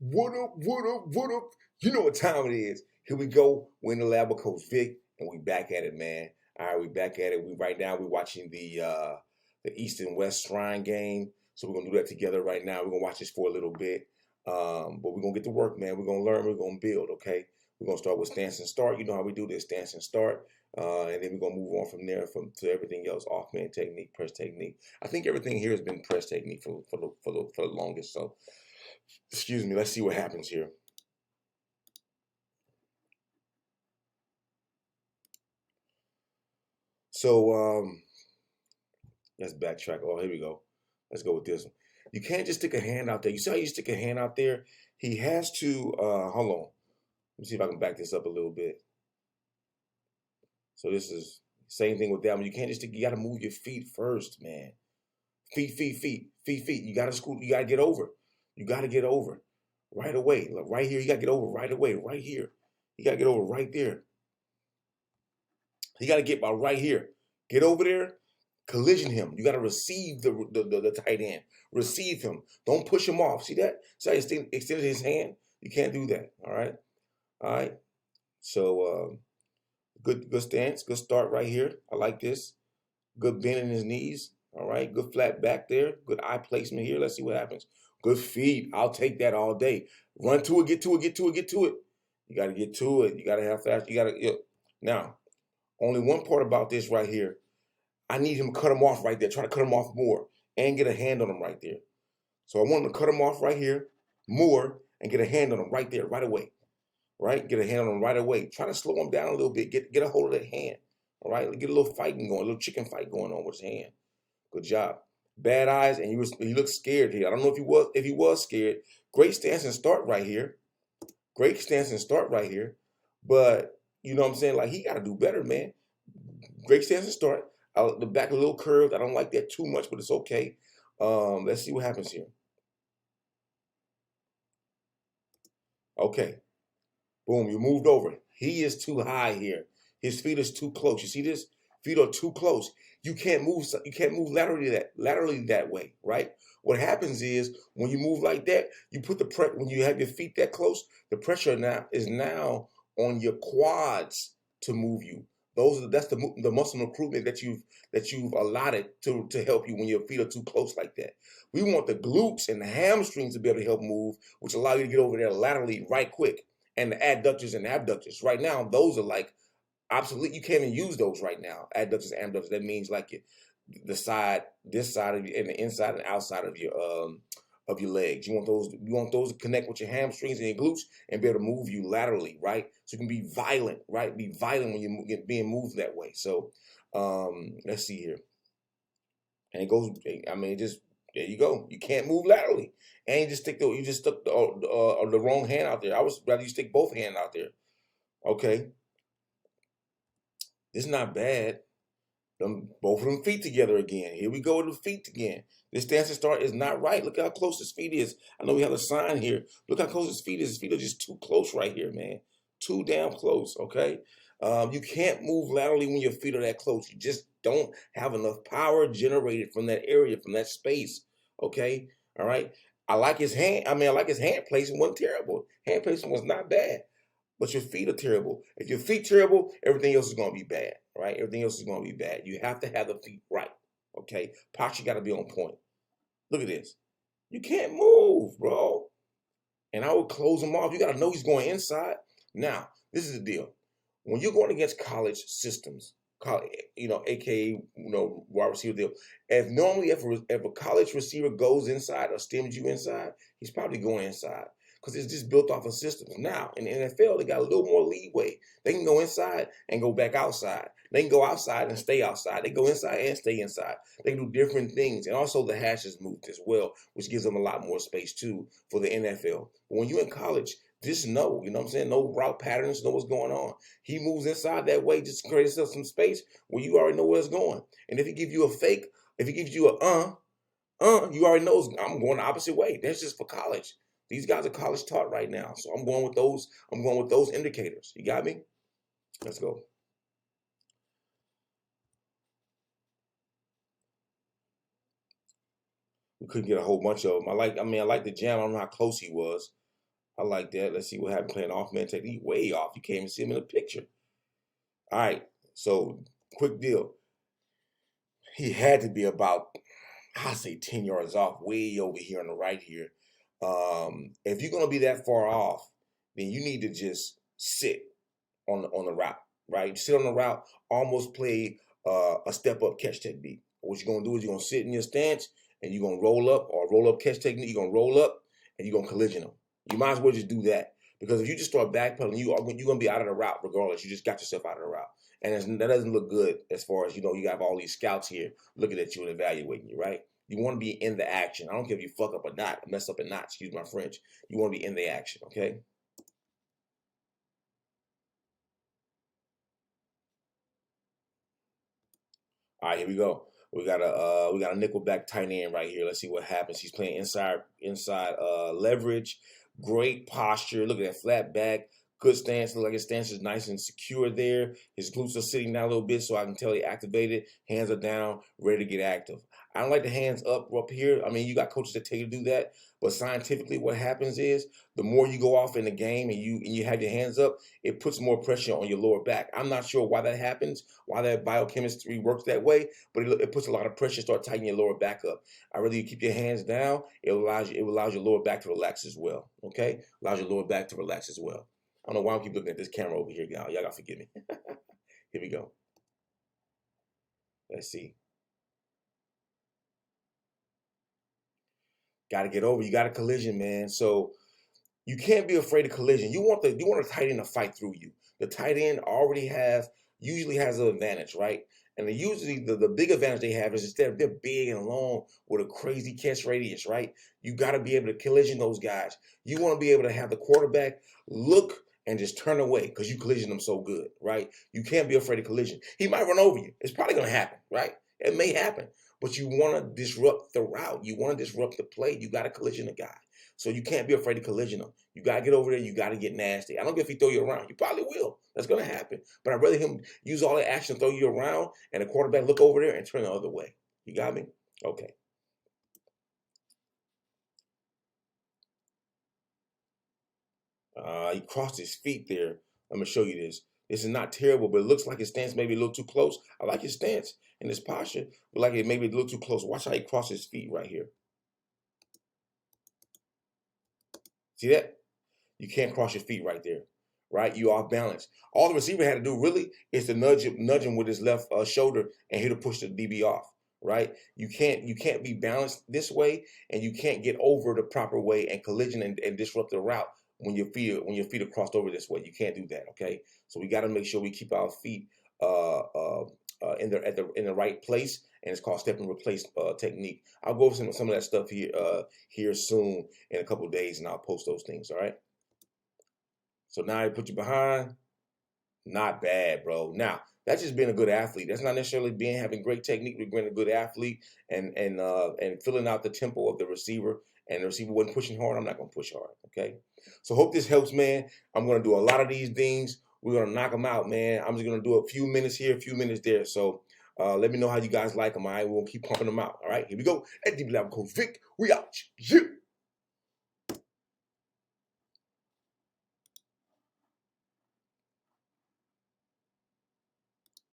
What up, what up, what up? You know what time it is. Here we go. We're in the lab with Coach Vic, and we back at it, man. All right, we back at it. Right now we're watching the East and West Shrine game. So we're gonna do that together right now. We're gonna watch this for a little bit. But we're gonna get to work, man. We're gonna learn, we're gonna build, okay? We're gonna start with stance and start. You know how we do this, stance and start. And then we're gonna move on from there to everything else, off man technique, press technique. I think everything here has been press technique for the longest. So excuse me, let's see what happens here. So let's backtrack. Oh, here we go. Let's go with this one. You can't just stick a hand out there. You see how you stick a hand out there? He has to, hold on. Let me see if I can back this up a little bit. So this is same thing with that one. You can't just stick, you got to move your feet first, man. Feet. You got to get over. You got to get over right away. Like right here, you got to get over right away, right here. You got to get over right there. You got to get about right here. Get over there, collision him. You got to receive the tight end. Receive him. Don't push him off. See that? See how he extended his hand? You can't do that. All right? All right? So good stance. Good start right here. I like this. Good bend in his knees. All right? Good flat back there. Good eye placement here. Let's see what happens. Good feet. I'll take that all day. Run to it. Get to it. Get to it. Get to it. You got to get to it. You got to have fast. You got to. Now, only one part about this right here. I need him to cut him off right there. Try to cut him off more and get a hand on him right there. So I want him to cut him off right here more and get a hand on him right there, right away. Right? Get a hand on him right away. Try to slow him down a little bit. Get a hold of that hand. All right? Get a little fighting going, a little chicken fight going on with his hand. Good job. Bad eyes, and he looked scared here. I don't know if he was scared. Great stance and start right here. Great stance and start right here. But you know what I'm saying? Like he got to do better, man. Great stance and start. The back a little curved. I don't like that too much, but it's okay. Let's see what happens here. Okay. Boom, you moved over. He is too high here. His feet is too close. You see this? Feet are too close. You can't move laterally that way, right? What happens is when you move like that, you put when you have your feet that close, the pressure is now on your quads to move you. That's the muscle recruitment that you've allotted to help you when your feet are too close like that. We want the glutes and the hamstrings to be able to help move, which allow you to get over there laterally right quick. And the adductors and abductors. Right now, those are like obsolete. You can't even use those right now. Adductors and abductors. That means like this side of you, and the inside and outside of your legs. You want those to connect with your hamstrings and your glutes and be able to move you laterally, right? So you can be violent, right? Be violent when you get being moved that way. So let's see here. And it goes. I mean, there you go. You can't move laterally, and you just stuck the wrong hand out there. I would rather you stick both hands out there. Okay, this is not bad. Both of them feet together again. Here we go with the feet again. This stance and start is not right. Look how close his feet is. I know we have a sign here. Look how close his feet is. His feet are just too close right here, man. Too damn close. Okay. You can't move laterally when your feet are that close. You just don't have enough power generated from that area, from that space. Okay. All right. I like his hand. I like his hand placement wasn't terrible. Hand placement was not bad. But your feet are terrible. If your feet terrible, everything else is going to be bad, right? Everything else is going to be bad. You have to have the feet right, okay? Posture got to be on point. Look at this. You can't move, bro. And I would close him off. You got to know he's going inside. Now, this is the deal. When you're going against college systems, aka, wide receiver deal, if a college receiver goes inside or stems you inside, he's probably going inside. Because it's just built off of systems. Now, in the NFL, they got a little more leeway. They can go inside and go back outside. They can go outside and stay outside. They go inside and stay inside. They can do different things. And also the hash is moved as well, which gives them a lot more space too for the NFL. But when you're in college, just know, you know what I'm saying? No route patterns, know what's going on. He moves inside that way, just create yourself some space where you already know where it's going. And if he gives you a fake, if he gives you you already know I'm going the opposite way. That's just for college. These guys are college taught right now. So I'm going with those. I'm going with those indicators. You got me? Let's go. We couldn't get a whole bunch of them. I like the jam. I don't know how close he was. I like that. Let's see what happened playing off man technique. Way off. You can't even see him in the picture. All right. So quick deal. He had to be about, I'll say 10 yards off, way over here on the right here. If you're gonna be that far off, then you need to just sit on the route, right? Sit on the route, almost play a step up catch technique. What you're gonna do is you're gonna sit in your stance and you're gonna roll up or roll up catch technique. You're gonna roll up and you're gonna collision them. You might as well just do that, because if you just start backpedaling, you're gonna be out of the route regardless. You just got yourself out of the route, and that doesn't look good as far as, you have all these scouts here looking at you and evaluating you, right? You want to be in the action. I don't care if you fuck up or not, mess up or not. Excuse my French. You want to be in the action, okay? All right, here we go. We got a nickel back tight end right here. Let's see what happens. He's playing inside leverage. Great posture. Look at that flat back. Good stance. Look like his stance is nice and secure there. His glutes are sitting down a little bit, so I can tell he activated. Hands are down, ready to get active. I don't like the hands up here. I mean, you got coaches that tell you to do that, but scientifically, what happens is the more you go off in the game and you have your hands up, it puts more pressure on your lower back. I'm not sure why that happens, why that biochemistry works that way, but it puts a lot of pressure. Start tightening your lower back up. I'd rather you keep your hands down. It allows your lower back to relax as well. Okay, allows your lower back to relax as well. I don't know why I keep looking at this camera over here, y'all. Y'all gotta forgive me. Here we go. Let's see. Got to get over. You got a collision, man. So you can't be afraid of collision. You want the tight end to fight through you. The tight end usually has an advantage, right? And usually the big advantage they have is instead of they're big and long with a crazy catch radius, right? You got to be able to collision those guys. You want to be able to have the quarterback look and just turn away because you collision them so good, right? You can't be afraid of collision. He might run over you. It's probably going to happen, right? It may happen, but you want to disrupt the route. You want to disrupt the play. You got to collision the guy. So you can't be afraid to collision him. You got to get over there. You got to get nasty. I don't care if he throw you around. You probably will. That's going to happen. But I'd rather him use all the action, throw you around, and the quarterback look over there and turn the other way. You got me? Okay. He crossed his feet there. I'm going to show you this. This is not terrible, but it looks like his stance may be a little too close. I like his stance and his posture, but like it may be a little too close. Watch how he crosses his feet right here. See that? You can't cross your feet right there, right? You off balance. All the receiver had to do really is to nudge him with his left shoulder, and he'll push the DB off, right? You can't be balanced this way, and you can't get over the proper way and collision and disrupt the route when your feet are crossed over this way. You can't do that, okay? So we got to make sure we keep our feet in the right place, and it's called step and replace technique. I'll go over some of that stuff here soon in a couple of days, and I'll post those things. All right. So now I put you behind. Not bad, bro. Now that's just being a good athlete. That's not necessarily having great technique. We're being a good athlete and filling out the tempo of the receiver. And the receiver wasn't pushing hard. I'm not gonna push hard. Okay. So hope this helps, man. I'm gonna do a lot of these things. We're gonna knock them out, man. I'm just gonna do a few minutes here, a few minutes there. So let me know how you guys like them. All right, we'll keep pumping them out. All right, here we go. At DB Lab Coach Vic, we out. Yeah.